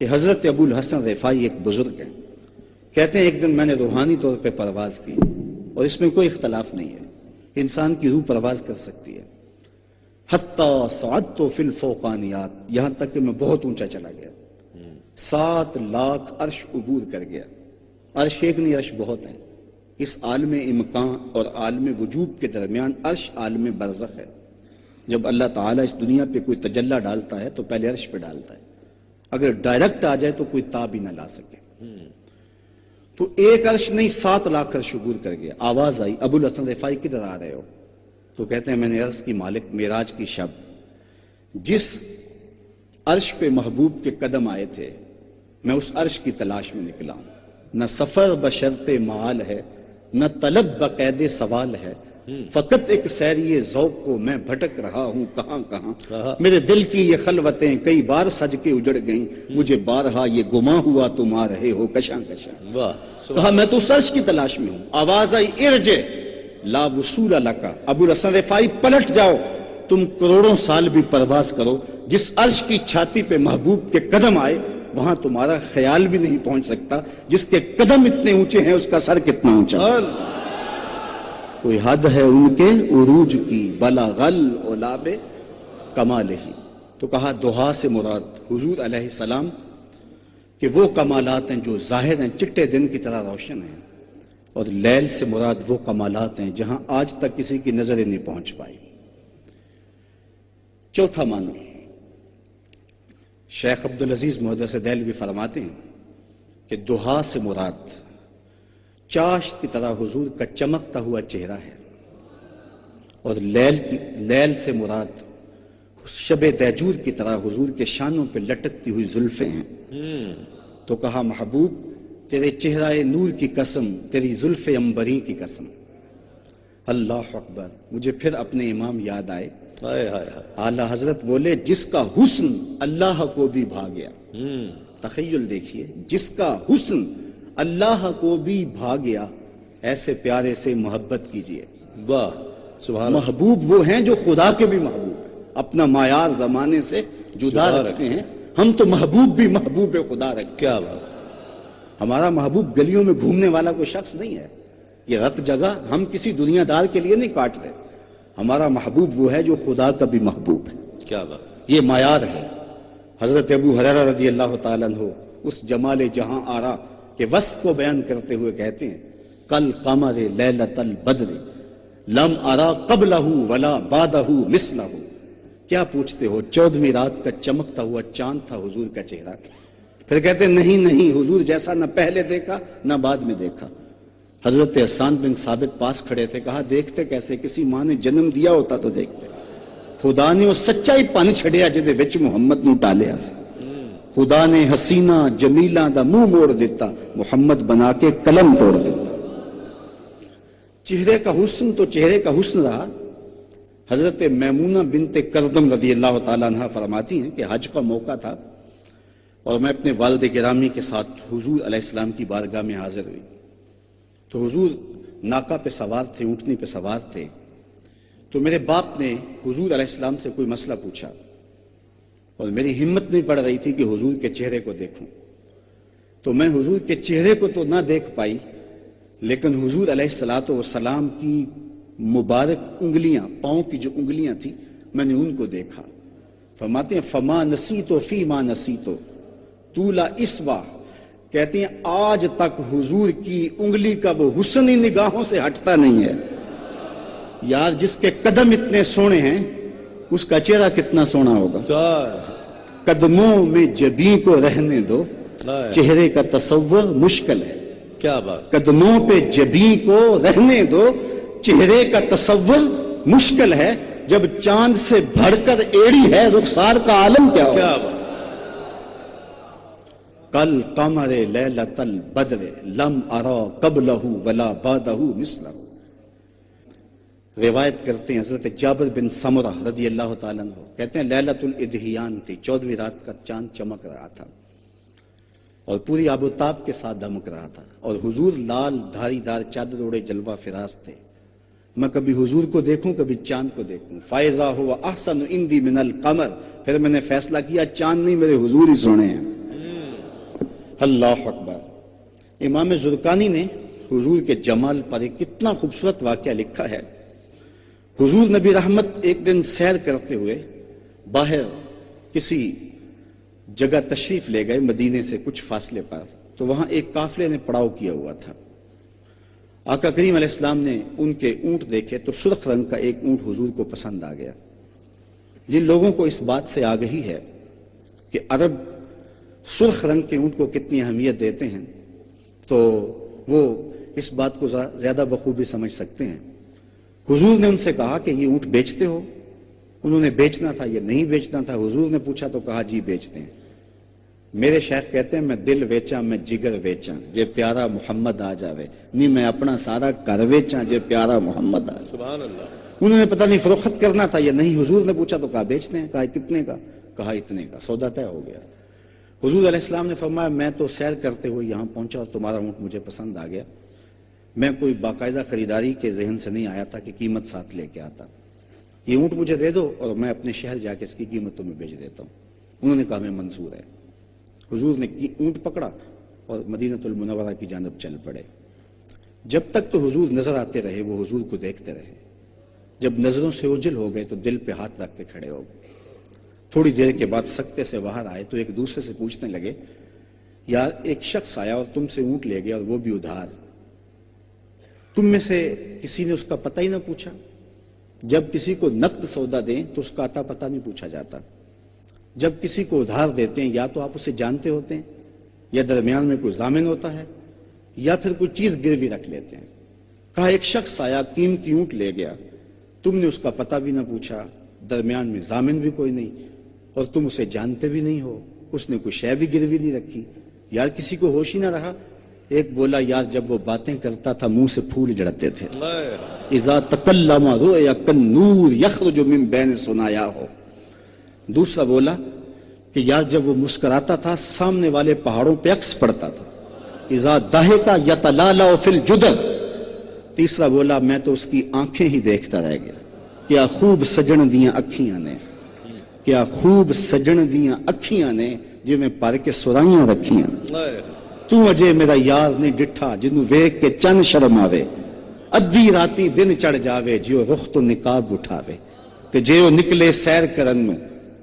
کہ حضرت ابو الحسن رفاعی ایک بزرگ ہیں، کہتے ہیں ایک دن میں نے روحانی طور پہ پرواز کی، اور اس میں کوئی اختلاف نہیں ہے، انسان کی روح پرواز کر سکتی ہے۔ حتی صعدت فی الفوقانیات، یہاں تک کہ میں بہت اونچا چلا گیا، 7 لاکھ عرش عبور کر گیا۔ عرش ایک نہیں، عرش بہت ہیں۔ اس عالم امکان اور عالم وجود کے درمیان عرش عالم برزخ ہے۔ جب اللہ تعالیٰ اس دنیا پہ کوئی تجلی ڈالتا ہے تو پہلے عرش پہ ڈالتا ہے، اگر ڈائریکٹ آ جائے تو کوئی تاب ہی نہ لا سکے۔ تو ایک عرش نہیں، 7 لاکھ عرش عبور کر گیا۔ آواز آئی، ابو الحسن رفاعی کدھر آ رہے ہو؟ تو کہتے ہیں میں نے عرش کی مالک معراج کی شب جس عرش پہ محبوب کے قدم آئے تھے، میں اس عرش کی تلاش میں نکلا ہوں۔ نہ سفر بشرط معال ہے، نہ طلب بقید سوال ہے، فقط ایک سیری ذوق کو میں بھٹک رہا ہوں کہاں کہاں۔ میرے دل کی یہ خلوتیں کئی بار سج کے اجڑ گئیں، مجھے بارہا یہ گماں ہوا تم آ رہے ہو کشاں کشاں۔ کہا میں تو اس عرش کی تلاش میں ہوں۔ آواز آئی ارجع لا وصول لکا، ابو الحسن رفاعی پلٹ جاؤ، تم کروڑوں سال بھی پرواز کرو، جس عرش کی چھاتی پہ محبوب کے قدم آئے وہاں تمہارا خیال بھی نہیں پہنچ سکتا۔ جس کے قدم اتنے اونچے ہیں اس کا سر کتنا اونچا ہے۔ کوئی حد ہے ان کے عروج کی، بلغ العلاب کمالہ۔ تو کہا دہا سے مراد حضور علیہ السلام کہ وہ کمالات ہیں جو ظاہر ہیں، چٹے دن کی طرح روشن ہیں، اور لیل سے مراد وہ کمالات ہیں جہاں آج تک کسی کی نظر نہیں پہنچ پائی۔ چوتھا معنی شیخ عبدالعزیز محدث دہلوی فرماتے ہیں کہ دہا سے مراد چاشت کی طرح حضور کا چمکتا ہوا چہرہ ہے، اور لیل سے مراد شب دہجور کی طرح حضور کے شانوں پہ لٹکتی ہوئی زلفیں ہیں۔ تو کہا محبوب تیرے چہرہ نور کی قسم، تیری زلف عنبری کی قسم۔ اللہ اکبر، مجھے پھر اپنے امام یاد آئے۔ اعلی حضرت بولے جس کا حسن اللہ کو بھی بھا گیا۔ تخیل دیکھیے، جس کا حسن اللہ کو بھی بھا گیا، ایسے پیارے سے محبت کیجئے۔ واہ سبحان اللہ۔ محبوب وہ ہیں جو خدا کے بھی محبوب ہیں، اپنا معیار زمانے سے جدا رکھتے ہیں۔ ہم تو محبوب بھی محبوب خدا رکھتے۔ کیا بات! ہمارا محبوب گلیوں میں گھومنے والا کوئی شخص نہیں ہے، یہ رت جگہ ہم کسی دنیا دار کے لیے نہیں کاٹتے۔ ہمارا محبوب وہ ہے جو خدا کا بھی محبوب ہے۔ کیا بات! یہ معیار ہے۔ حضرت ابو ہریرہ رضی اللہ تعالیٰ عنہ اس جمال جہاں آرا کے وصف کو بیان کرتے ہوئے کہتے ہیں کل قمر لیلۃ البدر لم ارا قبلہ ولا بعدہ مثلہ۔ کیا پوچھتے ہو، 14ویں رات کا چمکتا ہوا چاند تھا حضور کا چہرہ۔ پھر کہتے ہیں نہیں حضور جیسا نہ پہلے دیکھا نہ بعد میں دیکھا۔ حضرت حسان بن ثابت پاس کھڑے تھے، کہا دیکھتے کیسے، کسی ماں نے جنم دیا ہوتا تو دیکھتے۔ خدا نے وہ سچائی پن چھڑیا جدے وچ محمد نو ٹالیا سی۔ خدا نے حسینہ جمیلہ دا منہ موڑ دیتا، محمد بنا کے قلم توڑ دیتا۔ چہرے کا حسن تو چہرے کا حسن رہا۔ حضرت میمونہ بنت کردم رضی اللہ تعالیٰ عنہ فرماتی ہیں کہ حج کا موقع تھا، اور میں اپنے والد گرامی کے ساتھ حضور علیہ السلام کی بارگاہ میں حاضر ہوئی۔ تو حضور ناکا پہ سوار تھے، اونٹنی پہ سوار تھے۔ تو میرے باپ نے حضور علیہ السلام سے کوئی مسئلہ پوچھا، اور میری ہمت نہیں پڑ رہی تھی کہ حضور کے چہرے کو دیکھوں۔ تو میں حضور کے چہرے کو تو نہ دیکھ پائی، لیکن حضور علیہ السلام کی مبارک انگلیاں، پاؤں کی جو انگلیاں تھیں، میں نے ان کو دیکھا۔ فرماتے ہیں فما نسیتو فی ما نسیتو طول اسوا، کہتے ہیں آج تک حضور کی انگلی کا وہ حسن ہی نگاہوں سے ہٹتا نہیں ہے۔ یار جس کے قدم اتنے سونے ہیں اس کا چہرہ کتنا سونا ہوگا۔ قدموں میں جبیں کو رہنے دو، چہرے کا تصور مشکل ہے۔ کیا بات! قدموں پہ جبیں کو رہنے دو، چہرے کا تصور مشکل ہے۔ جب چاند سے بڑھ کر ایڑی ہے، رخسار کا عالم کیا ہوگا۔ کیا بات! کل قمر لیلۃ البدر لم ارا قبلہ ولا بعدہ مثلہ۔ روایت کرتے ہیں حضرت جابر بن سمرہ رضی اللہ تعالیٰ عنہ کہتے ہیں لیلۃ الادھیان تھی، 14ویں رات کا چاند چمک رہا تھا، اور پوری آب و تاب کے ساتھ دمک رہا تھا، اور حضور لال دھاری دار چادر اوڑے جلوہ فراز تھے۔ میں کبھی حضور کو دیکھوں کبھی چاند کو دیکھوں۔ فائزہ ہوا احسن عندی من القمر، پھر میں نے فیصلہ کیا چاند نہیں میرے حضور ہی سونے ہیں۔ اللہ اکبر۔ امام زرقانی نے حضور کے جمال پر ایک کتنا خوبصورت واقعہ لکھا ہے۔ حضور نبی رحمت ایک دن سیر کرتے ہوئے باہر کسی جگہ تشریف لے گئے، مدینے سے کچھ فاصلے پر، تو وہاں ایک قافلے نے پڑاؤ کیا ہوا تھا۔ آقا کریم علیہ السلام نے ان کے اونٹ دیکھے تو سرخ رنگ کا ایک اونٹ حضور کو پسند آ گیا۔ جن لوگوں کو اس بات سے آگہی ہے کہ عرب سرخ رنگ کے اونٹ کو کتنی اہمیت دیتے ہیں، تو وہ اس بات کو زیادہ بخوبی سمجھ سکتے ہیں۔ حضور نے ان سے کہا کہ یہ اونٹ بیچتے ہو؟ انہوں نے بیچنا تھا یا نہیں بیچنا تھا؟ حضور نے پوچھا تو کہا جی بیچتے ہیں۔ میرے شیخ کہتے ہیں میں دل ویچاں میں جگر ویچاں جے پیارا محمد آ جاوے، نہیں میں اپنا سارا کر ویچاں جے پیارا محمد آ جاوے۔ سبحان اللہ۔ انہوں نے پتہ نہیں فروخت کرنا تھا یا نہیں، حضور نے پوچھا تو کہا بیچتے ہیں۔ کہا کتنے کا؟ کہا اتنے کا۔ سودا طے ہو گیا۔ حضور علیہ السلام نے فرمایا میں تو سیر کرتے ہوئے یہاں پہنچا اور تمہارا اونٹ مجھے پسند آ گیا، میں کوئی باقاعدہ خریداری کے ذہن سے نہیں آیا تھا کہ قیمت ساتھ لے کے آتا، یہ اونٹ مجھے دے دو اور میں اپنے شہر جا کے اس کی قیمت تمہیں بیچ دیتا ہوں۔ انہوں نے کہا میں منظور ہے۔ حضور نے اونٹ پکڑا اور مدینہ المنورہ کی جانب چل پڑے۔ جب تک تو حضور نظر آتے رہے وہ حضور کو دیکھتے رہے، جب نظروں سے اوجھل ہو گئے تو دل پہ ہاتھ رکھ کے کھڑے ہو گئے۔ تھوڑی دیر کے بعد سکتے سے باہر آئے تو ایک دوسرے سے پوچھنے لگے یار ایک شخص آیا اور تم سے اونٹ لے گیا اور وہ بھی ادھار، تم میں سے کسی نے اس کا پتہ ہی نہ پوچھا؟ جب کسی کو نقد سودا دیں تو اس کا عطا پتہ نہیں پوچھا جاتا، جب کسی کو ادھار دیتے ہیں یا تو آپ اسے جانتے ہوتے ہیں یا درمیان میں کوئی ضامن ہوتا ہے یا پھر کوئی چیز گروی رکھ لیتے ہیں۔ کہا ایک شخص آیا قیمتی اونٹ لے گیا، تم نے اس کا پتہ بھی نہ پوچھا، درمیان میں ضامن بھی کوئی نہیں اور تم اسے جانتے بھی نہیں ہو، اس نے کوئی شے بھی گروی نہیں رکھی، یار کسی کو ہوش ہی نہ رہا۔ ایک بولا یار جب وہ باتیں کرتا تھا منہ سے پھول جڑتے تھے، اذا تکلم رؤیا کالنور یخرج من بین ثنایا ہو۔ دوسرا بولا کہ یار جب وہ مسکراتا تھا سامنے والے پہاڑوں پہ عکس پڑتا تھا، اذا ضحک یتلالأ فی الجدر۔ تیسرا بولا میں تو اس کی آنکھیں ہی دیکھتا رہ گیا، کیا خوب سجن دیاں اکھیاں نے، کیا خوب سجن دیاں اکھیاں نے جی میں پر کے سرائیاں رکھیاں، تو اجے میرا یار نہیں ڈٹھا جنوں ویکھ کے چن شرم آوے، ادھی راتی دن چڑھ جاوے جیو رخ تو نقاب اٹھاوے، تے جیو نکلے سیر کرن نوں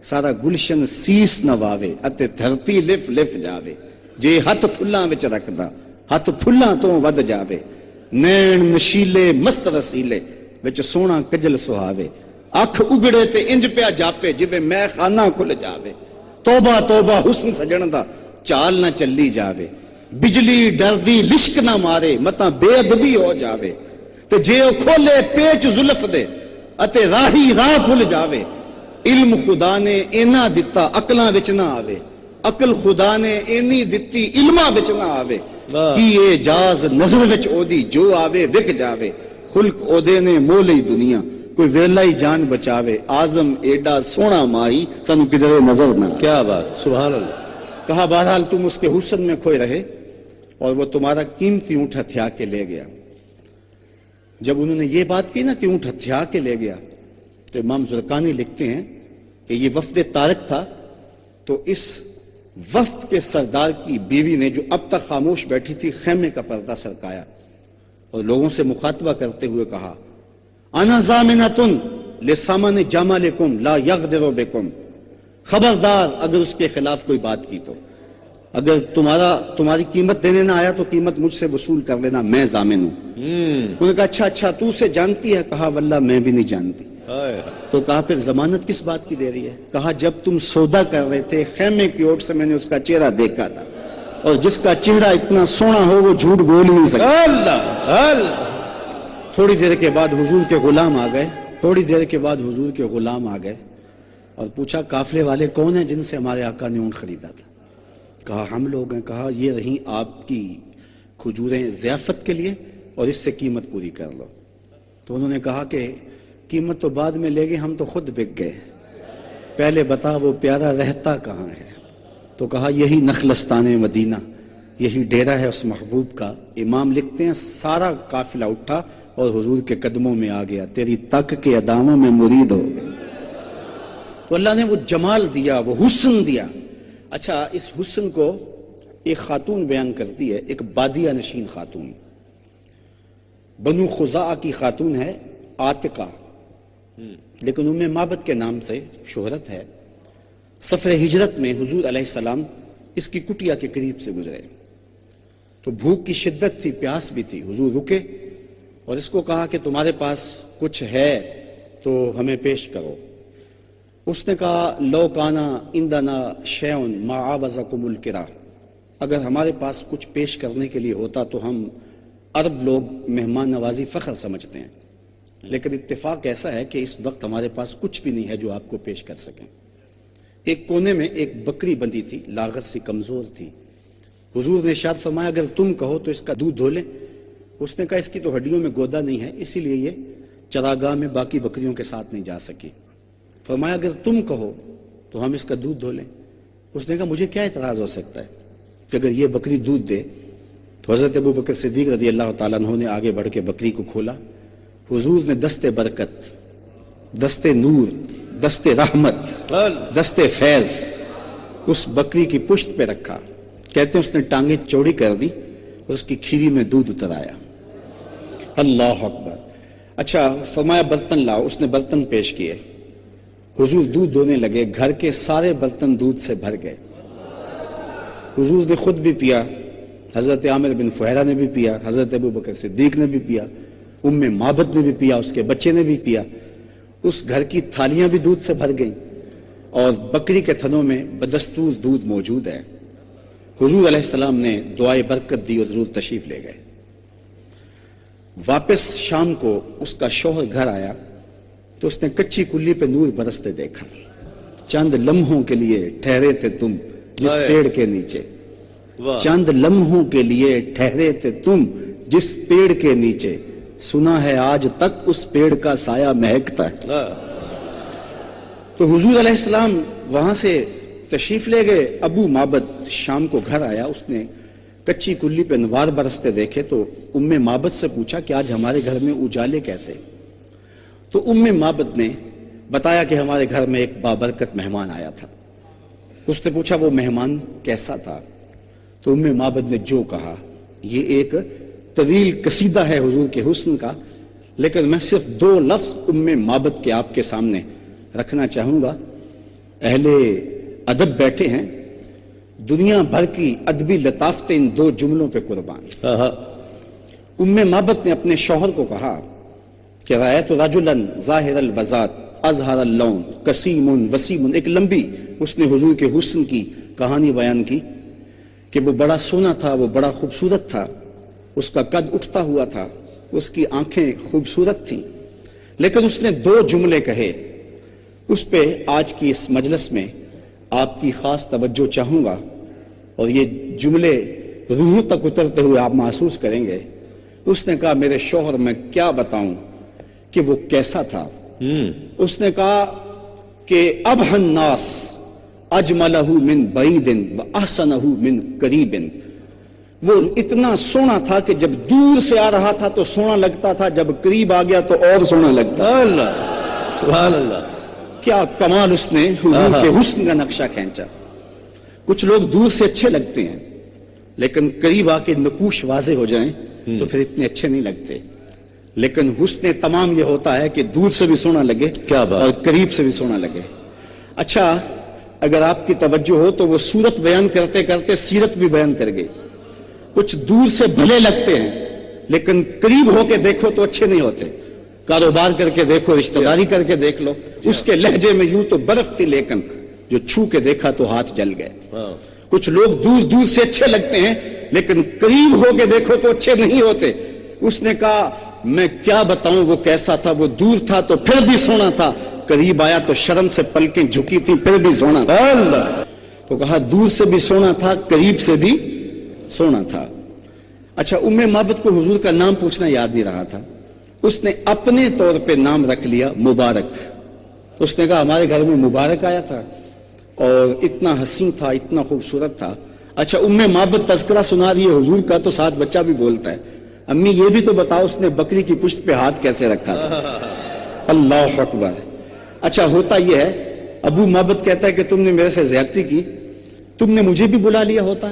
سارا گلشن سیس نواوے اتے دھرتی لف لف جاوے، جے ہتھ پھلاں وچ رکھدا ہتھ پھلاں تو ود جاوے، نین نشیلے مست رسیلے وچ سونا کجل سہاوے، اکھ اگڑے تے انج پیا جاپے جویں میں خانہ کھل جاوے، توبہ توبہ حسن سجن دا چال نہ چلی جاوے، بجلی ڈردی لشک نہ مارے متاں بے ادبی ہو جاوے، تے جے او کھولے پیچ زلف دے اتے راہی راہ بھل جاوے، علم خدا نے اینا دتا عقلاں وچ نہ آوے، عقل خدا نے اینی دتی علماں وچ نہ آوے، کی اعجاز نظر وچ او دی جو آوے وک جاوے، خلق او دے نے مولئی دنیا کوئی ویلا ہی جان بچاوے، آزم ایڈا سونا ماہی سانو کدھر نظر نہ۔ کیا بات، سبحان اللہ۔ کہا بہرحال تم اس کے حسن میں کھوئے رہے اور وہ تمہارا قیمتی اونٹ ہتھیا کے لے گیا۔ جب انہوں نے یہ بات کی نا کہ اونٹ ہتھیا کے لے گیا تو امام زرقانی لکھتے ہیں کہ یہ وفد طارق تھا، تو اس وفد کے سردار کی بیوی نے جو اب تک خاموش بیٹھی تھی خیمے کا پردہ سرکایا اور لوگوں سے مخاطبہ کرتے ہوئے کہا انا ضامنۃ لثمن جمالکم لا یغدر بکم، خبردار اگر اس کے خلاف کوئی بات کی تو اگر تمہاری قیمت دینے نہ آیا تو قیمت مجھ سے وصول کر لینا، میں ضامن ہوں۔ انہوں نے کہا اچھا تو اسے جانتی ہے؟ کہا واللہ میں بھی نہیں جانتی۔ تو کہا پھر ضمانت کس بات کی دے رہی ہے؟ کہا جب تم سودا کر رہے تھے خیمے کی اوٹ سے میں نے اس کا چہرہ دیکھا تھا، اور جس کا چہرہ اتنا سونا ہو وہ جھوٹ بول ہی نہیں سکتا۔ اللہ۔ تھوڑی دیر کے بعد حضور کے غلام آ گئے اور پوچھا قافلے والے کون ہیں جن سے ہمارے آقا نے اونٹ خریدا تھا؟ کہا ہم لوگ ہیں۔ کہا یہ رہیں آپ کی کھجوریں ضیافت کے لیے اور اس سے قیمت پوری کر لو۔ تو انہوں نے کہا کہ قیمت تو بعد میں لے گئے، ہم تو خود بک گئے، پہلے بتا وہ پیارا رہتا کہاں ہے؟ تو کہا یہی نخلستان مدینہ، یہی ڈیرہ ہے اس محبوب کا۔ امام لکھتے ہیں سارا قافلہ اٹھا اور حضور کے قدموں میں آ گیا، تیری تک کے اداموں میں مرید ہو گئے۔ تو اللہ نے وہ جمال دیا، وہ حسن دیا۔ اچھا اس حسن کو ایک خاتون بیان کرتی ہے، ایک بادیہ نشین خاتون، بنو خزاعہ کی خاتون ہے، عاتقہ، لیکن ام معبد کے نام سے شہرت ہے۔ سفر ہجرت میں حضور علیہ السلام اس کی کٹیا کے قریب سے گزرے تو بھوک کی شدت تھی، پیاس بھی تھی، حضور رکے اور اس کو کہا کہ تمہارے پاس کچھ ہے تو ہمیں پیش کرو۔ اس نے کہا لو کانا عندنا شیء ما عاوزکم الکرا، اگر ہمارے پاس کچھ پیش کرنے کے لیے ہوتا تو ہم عرب لوگ مہمان نوازی فخر سمجھتے ہیں، لیکن اتفاق ایسا ہے کہ اس وقت ہمارے پاس کچھ بھی نہیں ہے جو آپ کو پیش کر سکیں۔ ایک کونے میں ایک بکری بندھی تھی، لاغر سی، کمزور تھی۔ حضور نے ارشاد فرمایا اگر تم کہو تو اس کا دودھ دھو لیں۔ اس نے کہا اس کی تو ہڈیوں میں گودا نہیں ہے، اسی لیے یہ چراگاہ میں باقی بکریوں کے ساتھ نہیں جا سکی۔ فرمایا اگر تم کہو تو ہم اس کا دودھ دھو لیں۔ اس نے کہا مجھے کیا اعتراض ہو سکتا ہے کہ اگر یہ بکری دودھ دے؟ تو حضرت ابو بکر صدیق رضی اللہ تعالیٰ عنہ نے آگے بڑھ کے بکری کو کھولا۔ حضور نے دست برکت، دست نور، دست رحمت، دست فیض اس بکری کی پشت پہ رکھا۔ کہتے ہیں اس نے ٹانگیں چوڑی کر دی اور اس کی کھیری میں دودھ اتر آیا۔ اللہ اکبر۔ اچھا فرمایا برتن لاؤ، اس نے برتن پیش کیے، حضور دودھ دھونے لگے، گھر کے سارے برتن دودھ سے بھر گئے۔ حضور نے خود بھی پیا، حضرت عامر بن فہیرہ نے بھی پیا، حضرت ابو بکر صدیق نے بھی پیا، ام معبد نے بھی پیا، اس کے بچے نے بھی پیا۔ اس گھر کی تھالیاں بھی دودھ سے بھر گئیں اور بکری کے تھنوں میں بدستور دودھ موجود ہے۔ حضور علیہ السلام نے دعائے برکت دی اور حضور تشریف لے گئے۔ واپس شام کو اس کا شوہر گھر آیا تو اس نے کچی کلی پہ نور برستے دیکھا۔ چند لمحوں کے لیے ٹھہرے تھے تم جس پیڑ کے نیچے، چند لمحوں کے لیے ٹھہرے تھے تم جس پیڑ کے نیچے، سنا ہے آج تک اس پیڑ کا سایہ مہکتا ہے۔ تو حضور علیہ السلام وہاں سے تشریف لے گئے۔ ابو معبد شام کو گھر آیا، اس نے کچی کلی پہ انوار برستے دیکھے تو ام معبد سے پوچھا کہ آج ہمارے گھر میں اجالے کیسے؟ تو ام معبد نے بتایا کہ ہمارے گھر میں ایک بابرکت مہمان آیا تھا۔ اس نے پوچھا وہ مہمان کیسا تھا؟ تو ام معبد نے جو کہا، یہ ایک طویل قصیدہ ہے حضور کے حسن کا، لیکن میں صرف 2 لفظ ام معبد کے آپ کے سامنے رکھنا چاہوں گا۔ اہل ادب بیٹھے ہیں، دنیا بھر کی ادبی لطافتیں ان 2 جملوں پہ قربان۔ ام معبد نے اپنے شوہر کو کہا کہ رأیت رجلا ظاہر الوضاۃ اظہر اللون قسیم وسیم، ایک لمبی اس نے حضور کے حسن کی کہانی بیان کی کہ وہ بڑا سونا تھا، وہ بڑا خوبصورت تھا، اس کا قد اٹھتا ہوا تھا، اس کی آنکھیں خوبصورت تھیں، لیکن اس نے 2 جملے کہے۔ اس پہ آج کی اس مجلس میں آپ کی خاص توجہ چاہوں گا اور یہ جملے روحوں تک اترتے ہوئے آپ محسوس کریں گے۔ اس نے کہا میرے شوہر میں کیا بتاؤں کہ وہ کیسا تھا۔ اس نے کہا کہ ابہ الناس اجملہ من بعید واحسنہ من قریب، وہ اتنا سونا تھا کہ جب دور سے آ رہا تھا تو سونا لگتا تھا، جب قریب آ گیا تو اور سونا لگتا۔ اللہ سبحان اللہ، کیا کمال اس نے حضور کے حسن کا نقشہ کھینچا۔ کچھ لوگ دور سے اچھے لگتے ہیں لیکن قریب آ کے نقوش واضح ہو جائیں تو پھر اتنے اچھے نہیں لگتے، لیکن حسن تمام یہ ہوتا ہے کہ دور سے بھی سونا لگے اور قریب سے بھی سونا لگے۔ اچھا اگر آپ کی توجہ ہو تو وہ صورت بیان کرتے کرتے سیرت بھی بیان کر گئی۔ کچھ دور سے بھلے لگتے ہیں لیکن قریب ہو کے دیکھو تو اچھے نہیں ہوتے۔ کاروبار کر کے دیکھو، رشتہ داری کر کے دیکھ لو، اس کے لہجے میں یوں تو برف تھی لیکن جو چھو کے دیکھا تو ہاتھ جل گئے۔ کچھ لوگ دور دور سے اچھے لگتے ہیں لیکن قریب ہو کے دیکھو تو اچھے نہیں ہوتے۔ اس نے کہا میں کیا بتاؤں وہ کیسا تھا، وہ دور تھا تو پھر بھی سونا تھا، قریب آیا تو شرم سے پلکیں جھکی تھی پھر بھی سونا تھا۔ تو کہا دور سے بھی سونا تھا، قریب سے بھی سونا تھا۔ اچھا ام معبد کو حضور کا نام پوچھنا یاد نہیں رہا تھا، اس نے اپنے طور پہ نام رکھ لیا مبارک۔ اس نے کہا ہمارے گھر میں مبارک آیا تھا اور اتنا حسین تھا، اتنا خوبصورت تھا۔ اچھا ام معبد تذکرہ سنا رہی ہے حضور کا تو ساتھ بچہ بھی بولتا ہے، امی یہ بھی تو بتاؤ اس نے بکری کی پشت پہ ہاتھ کیسے رکھا تھا۔ اللہ اکبر۔ اچھا ہوتا یہ ہے ابو معبد کہتا ہے کہ تم نے میرے سے زیادتی کی، تم نے مجھے بھی بلا لیا ہوتا